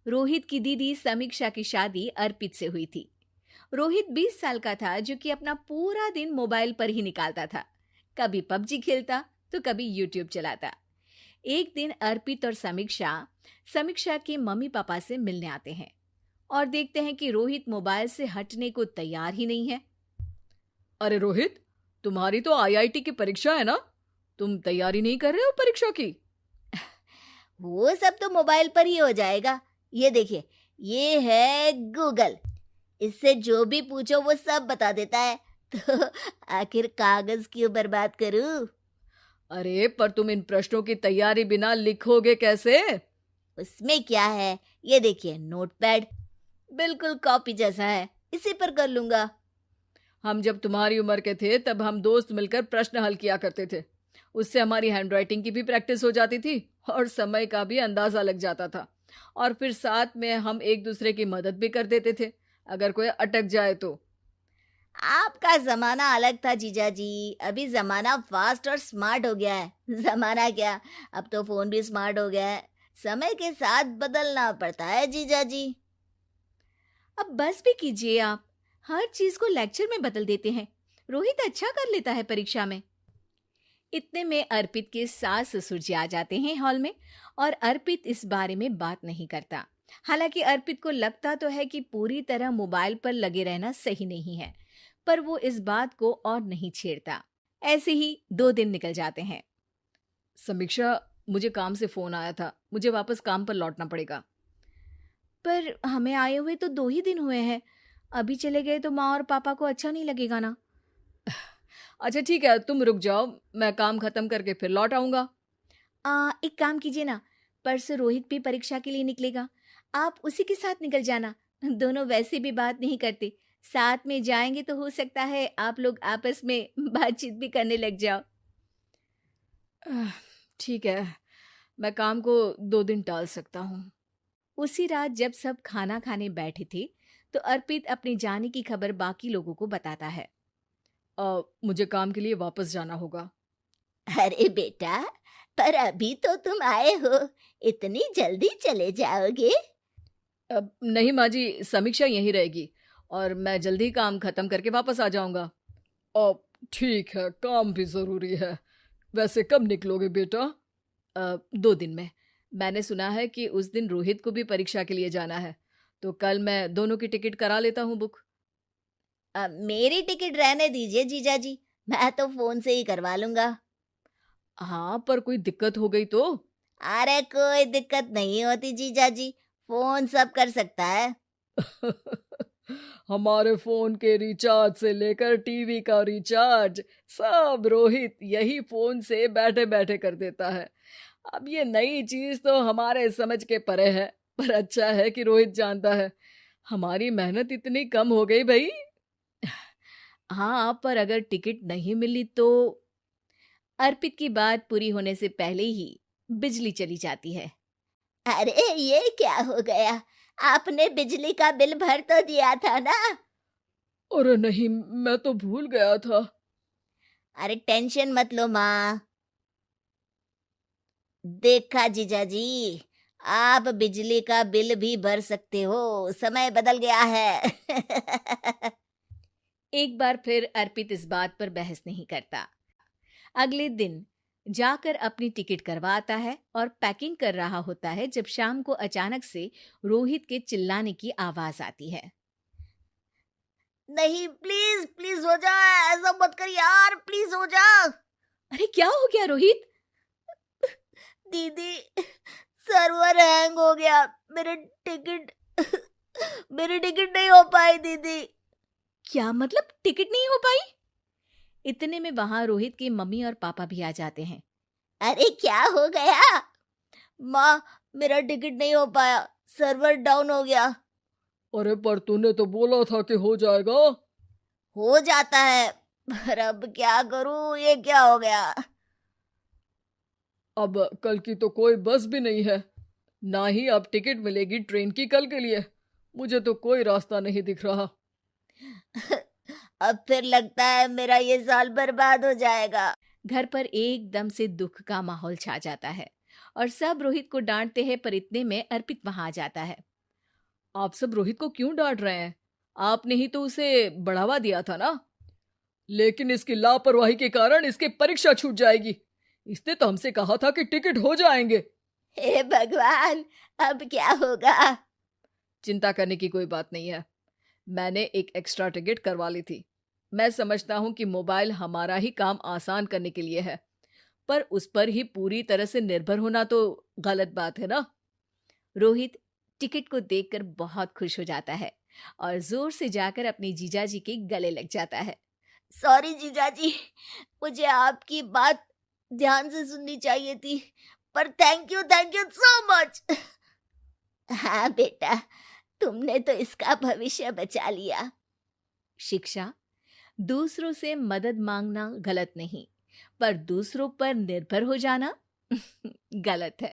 रोहित की दीदी समीक्षा की शादी अर्पित से हुई थी। रोहित 20 साल का था जो कि अपना पूरा दिन मोबाइल पर ही निकालता था। कभी पबजी खेलता तो कभी यूट्यूब चलाता। एक दिन अर्पित और समीक्षा समीक्षा के मम्मी पापा से मिलने आते हैं और देखते हैं कि रोहित मोबाइल से हटने को तैयार ही नहीं है। अरे रोहित, तुम्हारी तो आईआईटी की परीक्षा है ना? तुम तैयारी नहीं कर रहे हो परीक्षा की? वो सब तो मोबाइल पर ही हो जाएगा। ये देखिए, ये है गूगल। इससे जो भी पूछो वो सब बता देता है। तो आखिर कागज क्यों बर्बाद करूं? अरे पर तुम इन प्रश्नों की तैयारी बिना लिखोगे कैसे? उसमें क्या है, ये देखिए नोटपैड, बिल्कुल कॉपी जैसा है, इसी पर कर लूंगा। हम जब तुम्हारी उम्र के थे तब हम दोस्त मिलकर प्रश्न हल किया करते थे। उससे हमारी हैंडराइटिंग की भी प्रैक्टिस हो जाती थी और समय का भी अंदाजा लग जाता था। और फिर साथ में हम एक दूसरे की मदद भी कर देते थे अगर कोई अटक जाए तो। आपका जमाना अलग था जीजा जी। अभी जमाना फास्ट और स्मार्ट हो गया है। जमाना क्या, अब तो फोन भी स्मार्ट हो गया है। समय के साथ बदलना पड़ता है जीजा जी। अब बस भी कीजिए आप, हर चीज को लेक्चर में बदल देते हैं। रोहित अच्छा कर लेता है परीक्षा में। इतने में अर्पित के सास ससुर जी आ जाते हैं हॉल में और अर्पित इस बारे में बात नहीं करता। हालांकि अर्पित को लगता तो है कि पूरी तरह मोबाइल पर लगे रहना सही नहीं है, पर वो इस बात को और नहीं छेड़ता। ऐसे ही 2 दिन निकल जाते हैं। समीक्षा, मुझे काम से फोन आया था, मुझे वापस काम पर लौटना पड़ेगा। पर हमें आए हुए तो 2 ही दिन हुए हैं। अभी चले गए तो माँ और पापा को अच्छा नहीं लगेगा ना। अच्छा ठीक है, तुम रुक जाओ, मैं काम खत्म करके फिर लौट आऊंगा। एक काम कीजिए ना, परसों रोहित भी परीक्षा के लिए निकलेगा, आप उसी के साथ निकल जाना। दोनों वैसे भी बात नहीं करते, साथ में जाएंगे तो हो सकता है आप लोग आपस में बातचीत भी करने लग जाओ। आह, ठीक है, मैं काम को 2 दिन टाल सकता हूँ। उसी रात जब सब खाना खाने बैठे थे तो अर्पित अपने जाने की खबर बाकी लोगों को बताता है। मुझे काम के लिए वापस जाना होगा। अरे बेटा, पर अभी तो तुम आए हो, इतनी जल्दी चले जाओगे? नहीं माँ जी, समीक्षा यहीं रहेगी और मैं जल्दी काम खत्म करके वापस आ जाऊंगा। ठीक है, काम भी जरूरी है। वैसे कब निकलोगे बेटा? 2 दिन में। मैंने सुना है कि उस दिन रोहित को भी परीक्षा के लिए जाना है, तो कल मैं दोनों की टिकट करा लेता हूँ बुक। मेरी टिकट रहने दीजिए जीजा जी, मैं तो फोन से ही करवा लूंगा। हाँ, पर कोई दिक्कत हो गई तो? अरे कोई दिक्कत नहीं होती जीजा जी, फोन सब कर सकता है। हमारे फोन के रिचार्ज से लेकर टीवी का रिचार्ज सब रोहित यही फोन से बैठे बैठे कर देता है। अब ये नई चीज तो हमारे समझ के परे है, पर अच्छा है कि रोहित जानता है। हमारी मेहनत इतनी कम हो गई भाई। हाँ, पर अगर टिकट नहीं मिली तो? अर्पित की बात पूरी होने से पहले ही बिजली चली जाती है। अरे ये क्या हो गया, आपने बिजली का बिल भर तो दिया था ना? अरे नहीं, मैं तो भूल गया था। अरे टेंशन मत लो माँ। देखा जीजा जी, आप बिजली का बिल भी भर सकते हो, समय बदल गया है। एक बार फिर अर्पित इस बात पर बहस नहीं करता। अगले दिन जाकर अपनी टिकट करवाता है और पैकिंग कर रहा होता है जब शाम को अचानक से रोहित के चिल्लाने की आवाज आती है। नहीं, प्लीज प्लीज हो जा, ऐसा मत कर यार, प्लीज हो जा। अरे क्या हो गया रोहित? दीदी, सर्वर हैंग हो गया, मेरे टिकट मेरी टिकट नहीं हो पाई दीदी। क्या मतलब टिकट नहीं हो पाई? इतने में वहां रोहित के मम्मी और पापा भी आ जाते हैं। अरे क्या हो गया? माँ, मेरा टिकट नहीं हो पाया, सर्वर डाउन हो गया। अरे पर तूने तो बोला था कि हो जाएगा। हो जाता है, पर अब क्या करूं, ये क्या हो गया? अब कल की तो कोई बस भी नहीं है, ना ही अब टिकट मिलेगी ट्रेन की कल के लिए। मुझे तो कोई रास्ता नहीं दिख रहा। अब फिर लगता है मेरा ये साल बर्बाद हो जाएगा। घर पर एकदम से दुख का माहौल छा जाता है और सब रोहित को डांटते हैं, पर इतने में अर्पित वहां आ जाता है। आप सब रोहित को क्यों डांट रहे हैं? आपने ही तो उसे बढ़ावा दिया था ना। लेकिन इसकी लापरवाही के कारण इसकी परीक्षा छूट जाएगी। इसने तो हमसे कहा था कि टिकट हो जाएंगे। हे भगवान, अब क्या होगा? चिंता करने की कोई बात नहीं है। मैंने एक एक्स्ट्रा टिकट करवा ली थी। मैं समझता हूँ कि मोबाइल हमारा ही काम आसान करने के लिए है, पर उस पर ही पूरी तरह से निर्भर होना तो गलत बात है ना। रोहित टिकट को देखकर बहुत खुश हो जाता है और जोर से जाकर अपने जीजाजी के गले लग जाता है। सॉरी जीजाजी, मुझे आपकी बात ध्यान से सुननी चाहिए थी, पर थैंक यू सो मच। हाँ बेटा, तुमने तो इसका भविष्य बचा लिया। शिक्षा, दूसरों से मदद मांगना गलत नहीं, पर दूसरों पर निर्भर हो जाना गलत है।